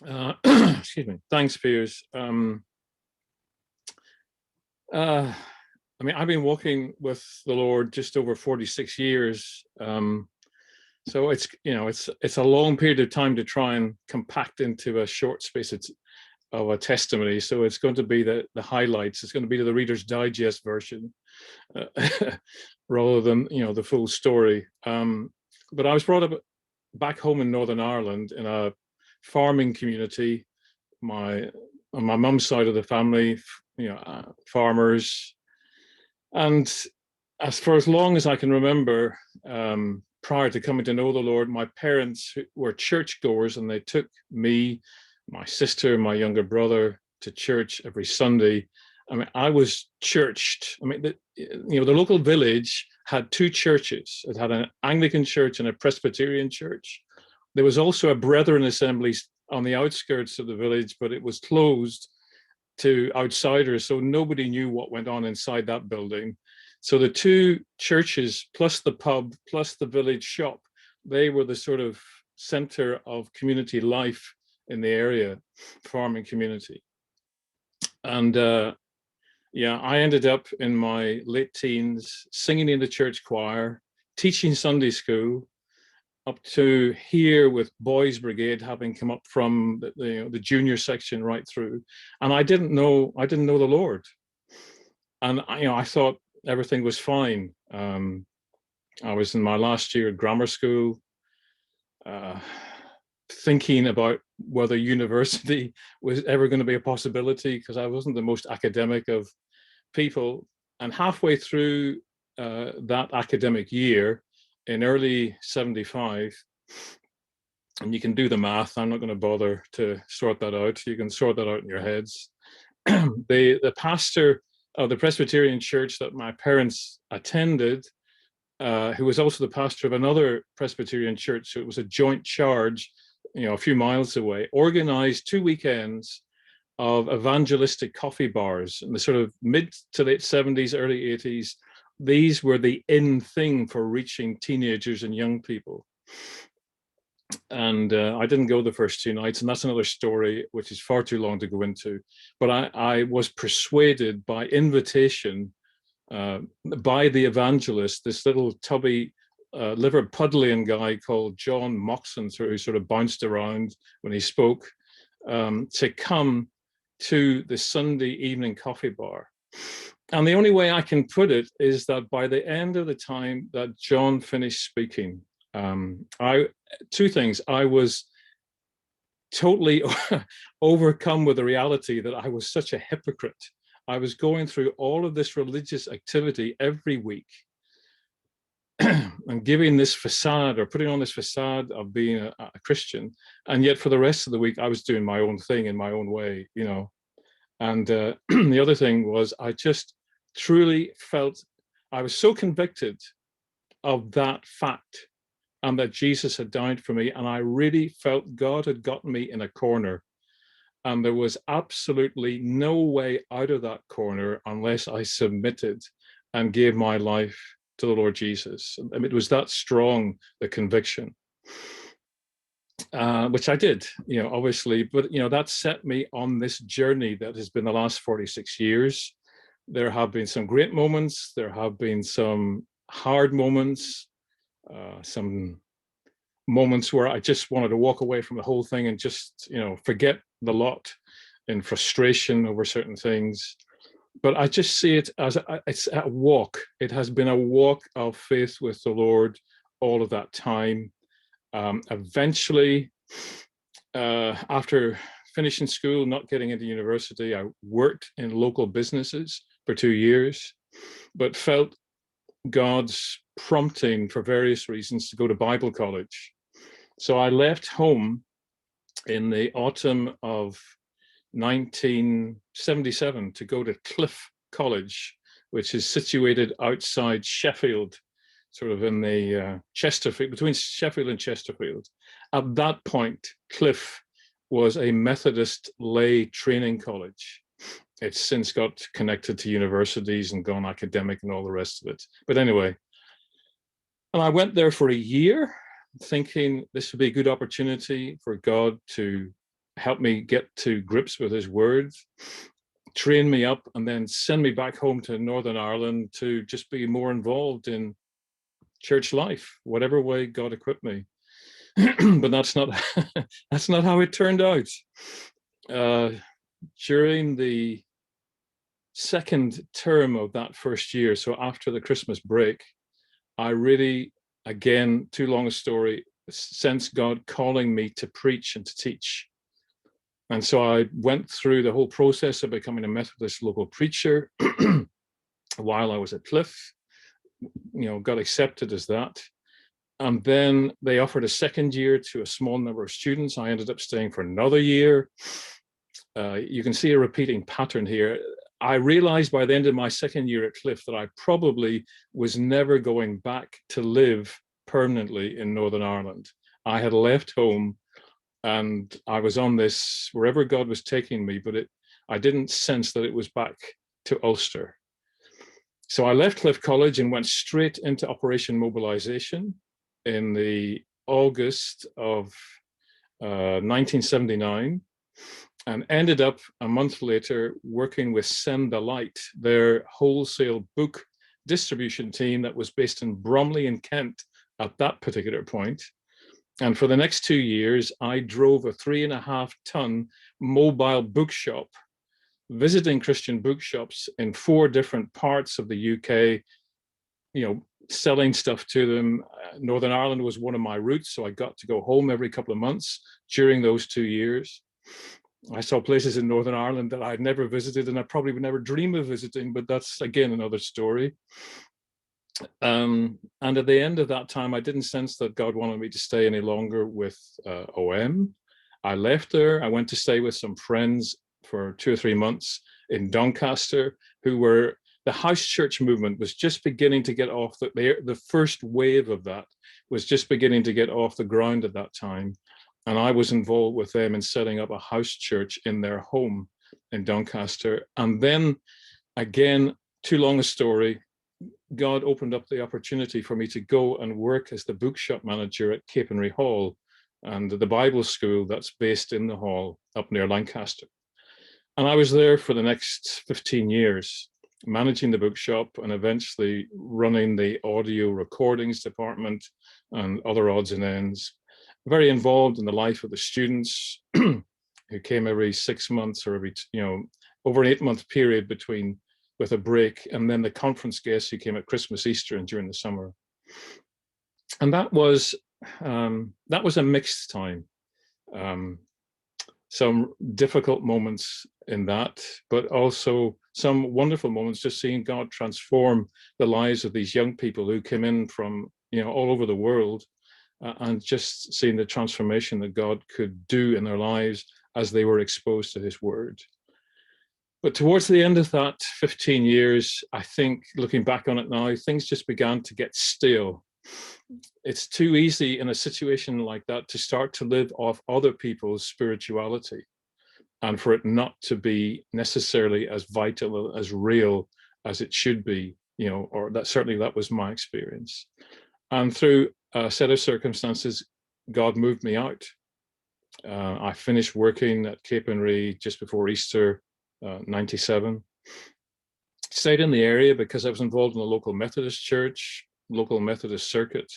Excuse me. Thanks, Piers. Uh, I mean, I've been walking with the Lord just over 46 years. So it's a long period of time to try and compact into a short space of a testimony. So it's going to be the highlights. It's going to be the Reader's Digest version, rather than the full story. But I was brought up back home in Northern Ireland in a farming community. My on my mum's side of the family, farmers, and as long as I can remember, prior to coming to know the Lord, my parents were churchgoers, and they took me, my sister, my younger brother to church every Sunday. I mean, I was churched. I mean, the local village had two churches. It had an Anglican church and a Presbyterian church. There was also a Brethren assembly on the outskirts of the village, but it was closed to outsiders, so nobody knew what went on inside that building. So the two churches, plus the pub, plus the village shop, they were the sort of center of community life in the area, farming community. And I ended up in my late teens singing in the church choir, teaching Sunday school, up to here with Boys Brigade, having come up from the junior section right through. And I didn't know the Lord. And I thought everything was fine. I was in my last year at grammar school, thinking about whether university was ever going to be a possibility, because I wasn't the most academic of people. And halfway through that academic year, in early 75, and you can do the math, I'm not going to bother to sort that out. You can sort that out in your heads. The pastor of the Presbyterian church that my parents attended, who was also the pastor of another Presbyterian church, so it was a joint charge, a few miles away, organized 2 weekends of evangelistic coffee bars in the sort of mid to late 70s, early 80s. These were the in thing for reaching teenagers and young people. And I didn't go the first 2 nights, and that's another story which is far too long to go into. But I was persuaded by invitation by the evangelist, this little tubby Liverpudlian guy called John Moxon, who sort of bounced around when he spoke, to come to the Sunday evening coffee bar. And the only way I can put it is that by the end of the time that John finished speaking, two things. I was totally overcome with the reality that I was such a hypocrite. I was going through all of this religious activity every week and giving this facade, or putting on this facade of being a Christian. And yet for the rest of the week, I was doing my own thing in my own way, And the other thing was, I just truly felt, I was so convicted of that fact, and that Jesus had died for me. And I really felt God had gotten me in a corner. And there was absolutely no way out of that corner unless I submitted and gave my life to the Lord Jesus. I mean, it was that strong, the conviction. Which I did, obviously, but that set me on this journey that has been the last 46 years. There have been some great moments, there have been some hard moments, some moments where I just wanted to walk away from the whole thing and just, forget the lot in frustration over certain things. But I just see it as it's a walk. It has been a walk of faith with the Lord all of that time. Eventually, after finishing school, not getting into university, I worked in local businesses for 2 years, but felt God's prompting for various reasons to go to Bible college. So I left home in the autumn of 1977 to go to Cliff College, which is situated outside Sheffield, sort of in the Chesterfield, between Sheffield and Chesterfield. At that point, Cliff was a Methodist lay training college. It's since got connected to universities and gone academic and all the rest of it. But anyway, and I went there for a year thinking this would be a good opportunity for God to help me get to grips with his word, train me up, and then send me back home to Northern Ireland to just be more involved in church life, whatever way God equipped me. But that's not that's not how it turned out. During the second term of that first year, so after the Christmas break, I really, again, too long a story, sensed God calling me to preach and to teach. And so I went through the whole process of becoming a Methodist local preacher while I was at Cliff, got accepted as that. And then they offered a second year to a small number of students. I ended up staying for another year. You can see a repeating pattern here. I realized by the end of my second year at Cliff that I probably was never going back to live permanently in Northern Ireland. I had left home and I was on this, wherever God was taking me, but I didn't sense that it was back to Ulster. So I left Cliff College and went straight into Operation Mobilization in the August of 1979, and ended up a month later working with Send the Light, their wholesale book distribution team that was based in Bromley in Kent at that particular point. And for the next 2 years, I drove a 3.5-ton mobile bookshop, visiting Christian bookshops in 4 different parts of the UK, selling stuff to them. Northern Ireland was one of my routes, so I got to go home every couple of months during those 2 years. I saw places in Northern Ireland that I'd never visited and I probably would never dream of visiting, but that's, again, another story. And at the end of that time, I didn't sense that God wanted me to stay any longer with OM. I left there. I went to stay with some friends for 2 or 3 months in Doncaster, who were, the house church movement was just beginning to get off, the first wave of that was just beginning to get off the ground at that time. And I was involved with them in setting up a house church in their home in Doncaster. And then, again, too long a story, God opened up the opportunity for me to go and work as the bookshop manager at Capernary Hall and the Bible school that's based in the hall up near Lancaster. And I was there for the next 15 years, managing the bookshop and eventually running the audio recordings department and other odds and ends. Very involved in the life of the students who came every 6 months or every, over an 8-month period between, with a break, and then the conference guests who came at Christmas, Easter, and during the summer. And that was a mixed time. Some difficult moments in that, but also some wonderful moments, just seeing God transform the lives of these young people who came in from, all over the world, and just seeing the transformation that God could do in their lives as they were exposed to his word. But towards the end of that 15 years, I think, looking back on it now, things just began to get stale. It's too easy in a situation like that to start to live off other people's spirituality and for it not to be necessarily as vital, as real as it should be, or that certainly that was my experience. And through a set of circumstances, God moved me out. I finished working at Capernary just before Easter, 97. Stayed in the area because I was involved in the local Methodist church, local Methodist circuit.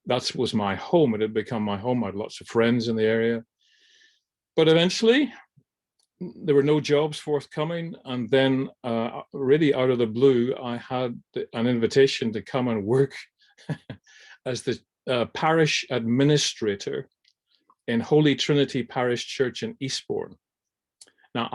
That was my home. It had become my home. I had lots of friends in the area. But eventually, there were no jobs forthcoming. And then really out of the blue, I had an invitation to come and work as the parish administrator in Holy Trinity Parish Church in Eastbourne. Now,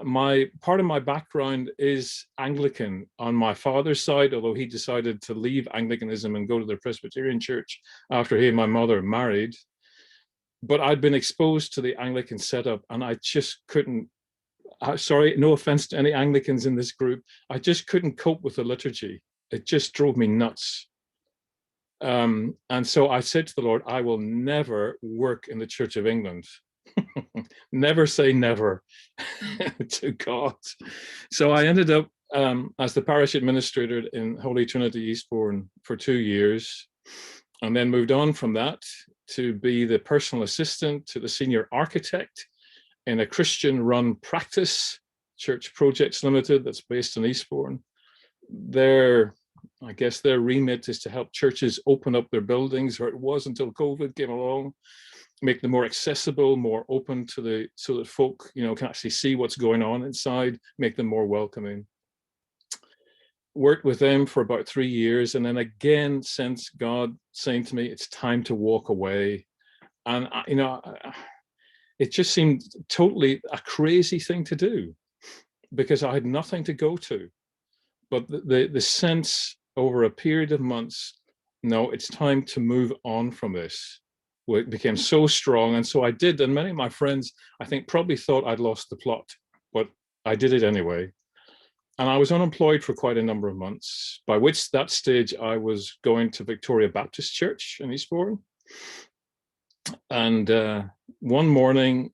my part of my background is Anglican on my father's side, although he decided to leave Anglicanism and go to the Presbyterian Church after he and my mother married. But I'd been exposed to the Anglican setup, and I just couldn't. Sorry, no offense to any Anglicans in this group, I just couldn't cope with the liturgy. It just drove me nuts. And so I said to the Lord, I will never work in the Church of England. Never say never to God. So I ended up as the parish administrator in Holy Trinity Eastbourne for 2 years, and then moved on from that to be the personal assistant to the senior architect in a Christian-run practice, Church Projects Limited, that's based in Eastbourne. I guess their remit is to help churches open up their buildings, or it was until COVID came along, make them more accessible, more open to so that folk, can actually see what's going on inside, make them more welcoming. Worked with them for about 3 years, and then again sensed God saying to me, it's time to walk away. And it just seemed totally a crazy thing to do, because I had nothing to go to. But the sense over a period of months, no, it's time to move on from this. Well, it became so strong, and so I did. And many of my friends, I think, probably thought I'd lost the plot, but I did it anyway. And I was unemployed for quite a number of months, by which that stage I was going to Victoria Baptist Church in Eastbourne. And one morning,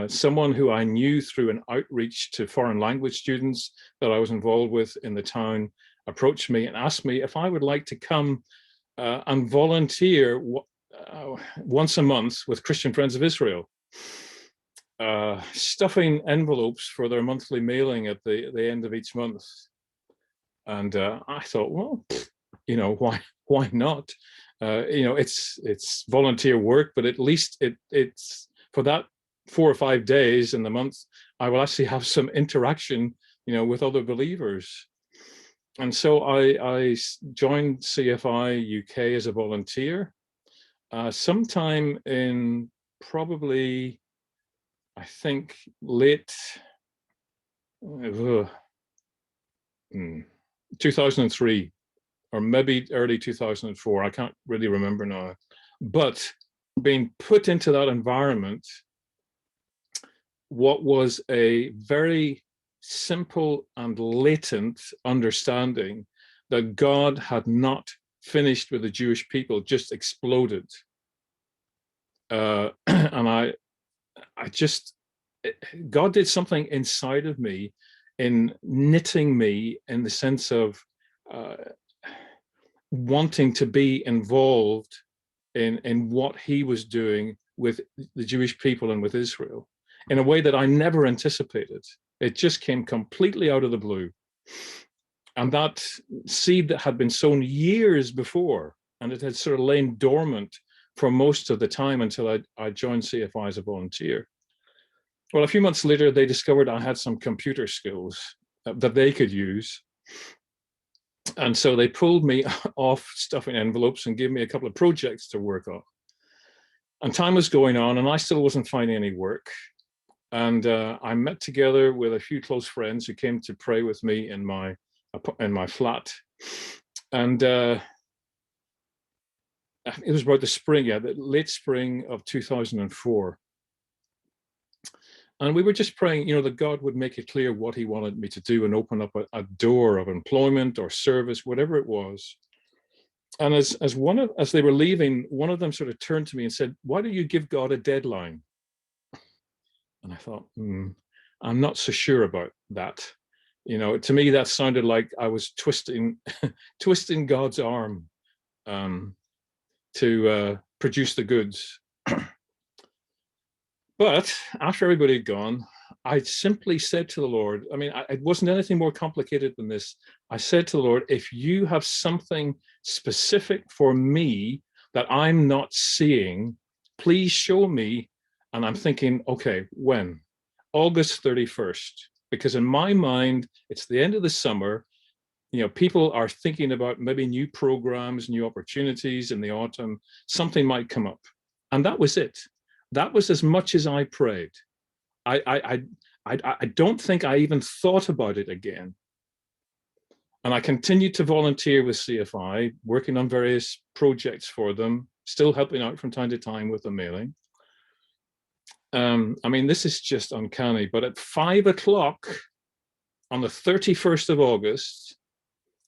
someone who I knew through an outreach to foreign language students that I was involved with in the town approached me and asked me if I would like to come and volunteer once a month with Christian Friends of Israel, stuffing envelopes for their monthly mailing at the end of each month. And I thought, well, why not? It's volunteer work, but at least it's for that 4 or 5 days in the month, I will actually have some interaction, with other believers. And so I joined CFI UK as a volunteer sometime in probably, I think, late 2003, or maybe early 2004. I can't really remember now. But being put into that environment, what was a very simple and latent understanding that God had not finished with the Jewish people just exploded. And God did something inside of me in knitting me in the sense of wanting to be involved in what he was doing with the Jewish people and with Israel in a way that I never anticipated. It just came completely out of the blue. And that seed that had been sown years before, and it had sort of lain dormant for most of the time until I joined CFI as a volunteer. Well, a few months later, they discovered I had some computer skills that they could use. And so they pulled me off stuffing envelopes and gave me a couple of projects to work on. And time was going on, and I still wasn't finding any work. And I met together with a few close friends who came to pray with me in my flat. And it was about the late spring of 2004. And we were just praying, that God would make it clear what he wanted me to do and open up a door of employment or service, whatever it was. And as they were leaving, one of them sort of turned to me and said, "Why don't you give God a deadline?" And I thought, I'm not so sure about that. To me, that sounded like I was twisting God's arm to produce the goods. But after everybody had gone, I simply said to the Lord, it wasn't anything more complicated than this. I said to the Lord, if you have something specific for me that I'm not seeing, please show me. And I'm thinking, okay, when? August 31st. Because in my mind, it's the end of the summer. People are thinking about maybe new programs, new opportunities in the autumn. Something might come up. And that was it. That was as much as I prayed. I don't think I even thought about it again. And I continued to volunteer with CFI, working on various projects for them, still helping out from time to time with the mailing. This is just uncanny, but at 5 o'clock on the 31st of August,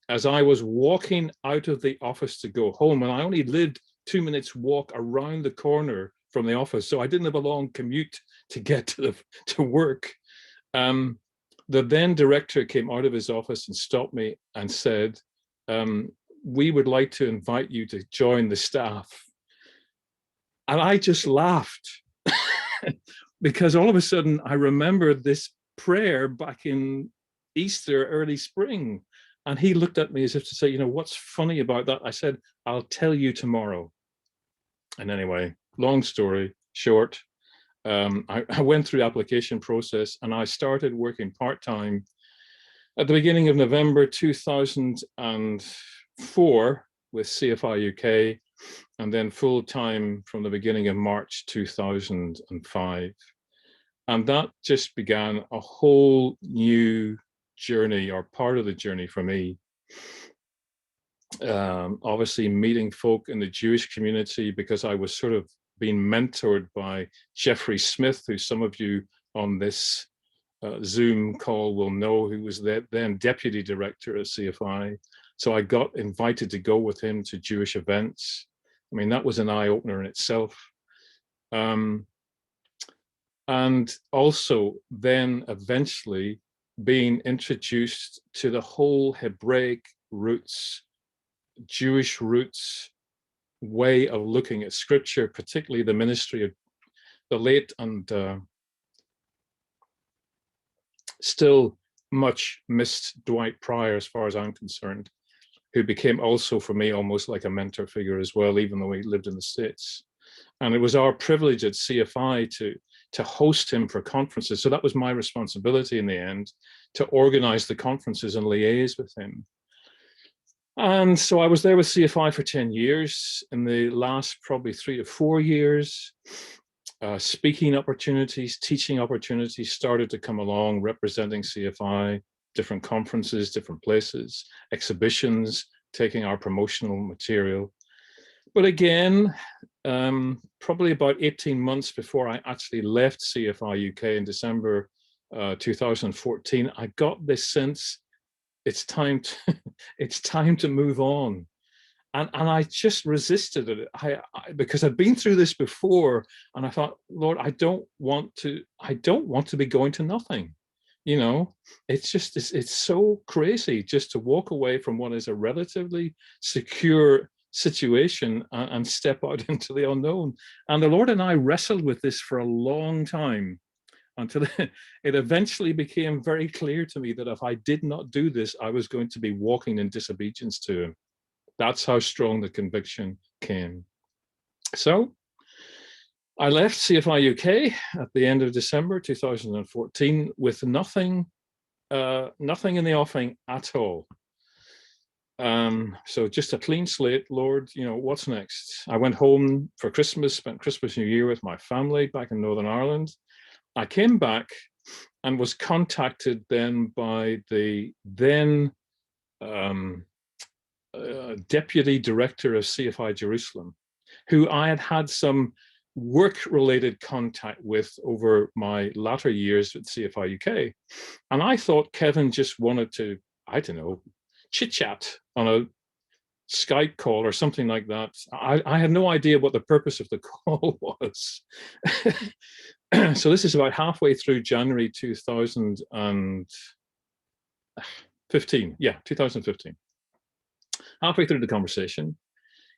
as I was walking out of the office to go home, and I only lived 2 minutes walk around the corner from the office, so I didn't have a long commute to get to work. The then director came out of his office and stopped me and said, "We would like to invite you to join the staff." And I just laughed because all of a sudden I remembered this prayer back in Easter, early spring. And he looked at me as if to say, what's funny about that? I said, I'll tell you tomorrow. And anyway, long story short, I went through the application process and I started working part-time at the beginning of November 2004 with CFI UK, and then full-time from the beginning of March 2005. And that just began a whole new journey, or part of the journey for me. Obviously meeting folk in the Jewish community, because I was sort of being mentored by Jeffrey Smith, who some of you on this Zoom call will know, who was then deputy director at CFI. So I got invited to go with him to Jewish events. I mean, that was an eye-opener in itself. And also then eventually being introduced to the whole Hebraic roots, Jewish roots way of looking at scripture, particularly the ministry of the late and still much missed Dwight Pryor, as far as I'm concerned, who became also for me almost like a mentor figure as well, even though he lived in the States. And it was our privilege at CFI to host him for conferences. So that was my responsibility in the end, to organize the conferences and liaise with him. And so I was there with CFI for 10 years. In the last probably 3 to 4 years, speaking opportunities, teaching opportunities started to come along, representing CFI, different conferences, different places, exhibitions, taking our promotional material. But again, probably about 18 months before I actually left CFI UK in December 2014, I got this sense it's time to move on. And I just resisted it. Because I'd been through this before, and I thought, Lord, I don't want to be going to nothing. It's so crazy just to walk away from what is a relatively secure situation and step out into the unknown. And the Lord and I wrestled with this for a long time, until it eventually became very clear to me that if I did not do this, I was going to be walking in disobedience to him. That's how strong the conviction came. So I left CFI UK at the end of December 2014 with nothing in the offing at all. So just a clean slate. Lord, what's next? I went home for Christmas, spent Christmas, New Year with my family back in Northern Ireland. I came back and was contacted then by the then deputy director of CFI Jerusalem, who I had had some work-related contact with over my latter years at CFI UK. And I thought Kevin just wanted to, I don't know, chit-chat on a Skype call or something like that. I had no idea what the purpose of the call was. So this is about halfway through January 2015. Yeah, 2015. Halfway through the conversation,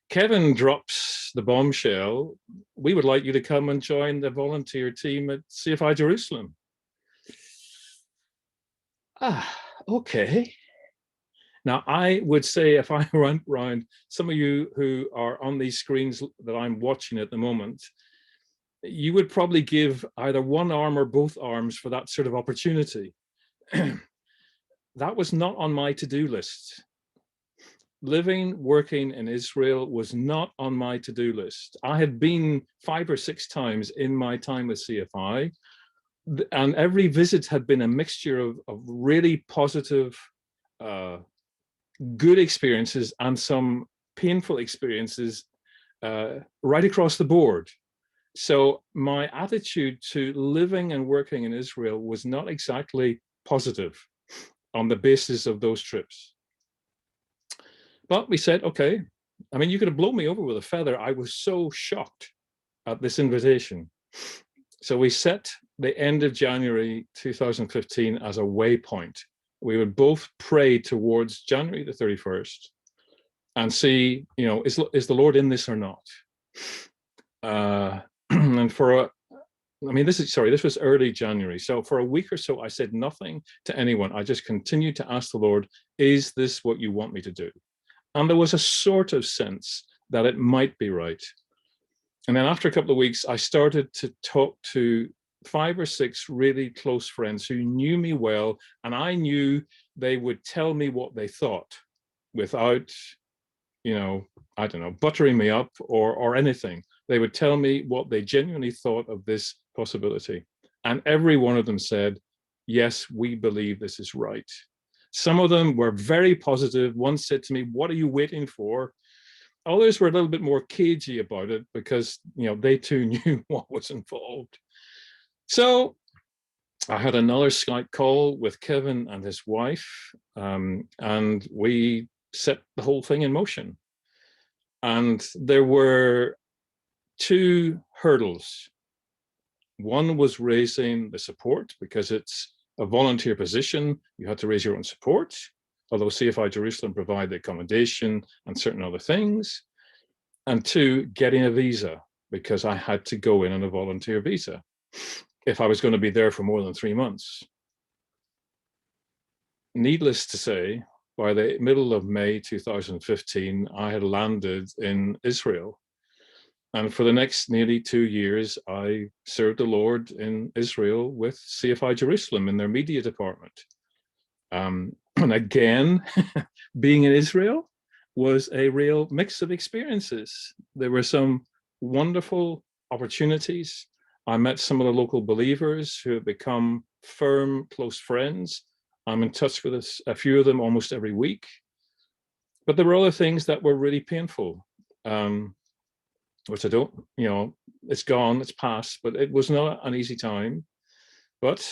Kevin drops the bombshell. We would like you to come and join the volunteer team at CFI Jerusalem. Okay. Now, I would say if I went around, some of you who are on these screens that I'm watching at the moment, you would probably give either one arm or both arms for that sort of opportunity. That was not on my to-do list. Living, working in Israel was not on my to-do list. I had been 5 or 6 times in my time with CFI, and every visit had been a mixture of really positive, good experiences and some painful experiences right across the board. So my attitude to living and working in Israel was not exactly positive on the basis of those trips. But we said, okay, I mean, you could have blown me over with a feather. I was so shocked at this invitation. So we set the end of January 2015 as a waypoint. We would both pray towards January the 31st and see, is the Lord in this or not? And this was early January. So for a week or so, I said nothing to anyone. I just continued to ask the Lord, is this what you want me to do? And there was a sort of sense that it might be right. And then after a couple of weeks, I started to talk to 5 or 6 really close friends who knew me well, and I knew they would tell me what they thought without, I don't know, buttering me up or anything. They would tell me what they genuinely thought of this possibility. And every one of them said, yes, we believe this is right. Some of them were very positive. One said to me, what are you waiting for? Others were a little bit more cagey about it because, they too knew what was involved. So I had another Skype call with Kevin and his wife, and we set the whole thing in motion. And there were 2 hurdles. One was raising the support, because it's a volunteer position. You had to raise your own support, although CFI Jerusalem provide the accommodation and certain other things. And 2, getting a visa, because I had to go in on a volunteer visa if I was going to be there for more than 3 months. Needless to say, by the middle of May 2015, I had landed in Israel. And for the next nearly 2 years, I served the Lord in Israel with CFI Jerusalem in their media department. And again, being in Israel was a real mix of experiences. There were some wonderful opportunities. I met some of the local believers who have become firm, close friends. I'm in touch with a few of them almost every week. But there were other things that were really painful, which I don't, it's gone, it's past, but it was not an easy time. But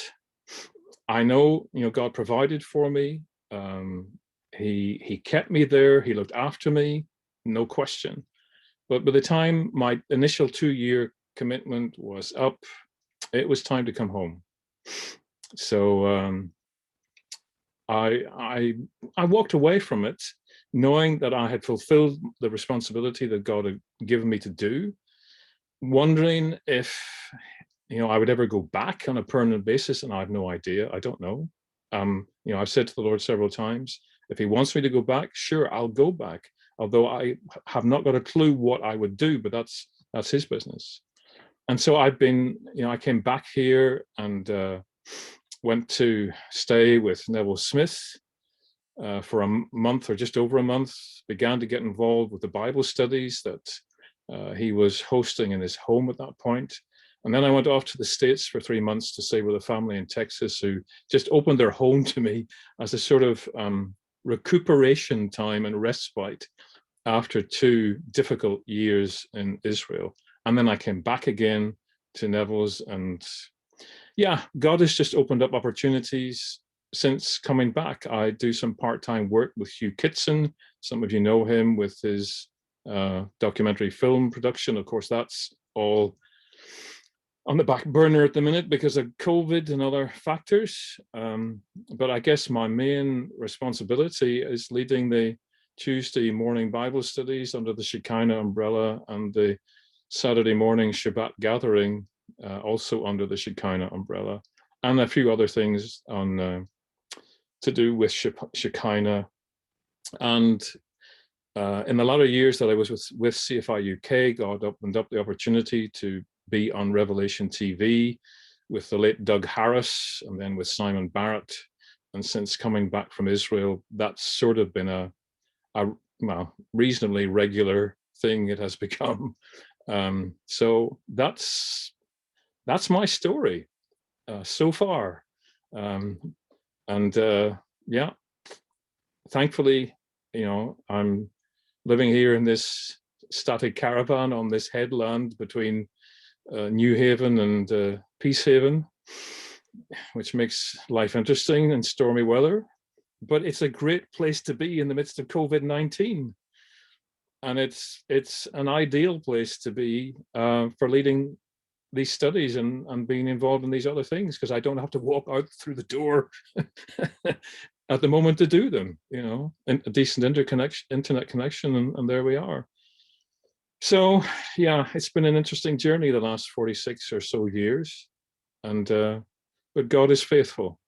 I know, God provided for me. He kept me there. He looked after me, no question. But by the time my initial 2-year commitment was up, it was time to come home. So I walked away from it, knowing that I had fulfilled the responsibility that God had given me to do, wondering if I would ever go back on a permanent basis, and I have no idea. I don't know. I've said to the Lord several times, if He wants me to go back, sure, I'll go back. Although I have not got a clue what I would do, but that's His business. And so I've been, I came back here and went to stay with Neville Smith for a month or just over a month. Began to get involved with the Bible studies that he was hosting in his home at that point. And then I went off to the States for 3 months to stay with a family in Texas who just opened their home to me as a sort of recuperation time and respite after 2 difficult years in Israel. And then I came back again to Neville's, and yeah, God has just opened up opportunities since coming back. I do some part-time work with Hugh Kitson. Some of you know him with his documentary film production. Of course, that's all on the back burner at the minute because of COVID and other factors. But I guess my main responsibility is leading the Tuesday morning Bible studies under the Shekinah umbrella and the Saturday morning Shabbat gathering also under the Shekinah umbrella, and a few other things on to do with Shekinah. And in the latter years that I was with CFI UK, God opened up the opportunity to be on Revelation TV with the late Doug Harris, and then with Simon Barrett. And since coming back from Israel, that's sort of been a reasonably regular thing it has become. So that's my story so far. Yeah, thankfully, I'm living here in this static caravan on this headland between New Haven and Peacehaven, which makes life interesting in stormy weather. But it's a great place to be in the midst of COVID-19. And it's an ideal place to be for leading these studies and being involved in these other things, because I don't have to walk out through the door at the moment to do them, and a decent internet connection, and there we are. So yeah, it's been an interesting journey the last 46 or so years, and but God is faithful.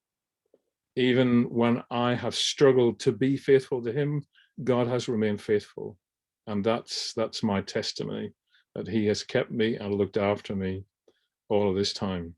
Even when I have struggled to be faithful to Him, God has remained faithful, and that's my testimony, that He has kept me and looked after me all of this time.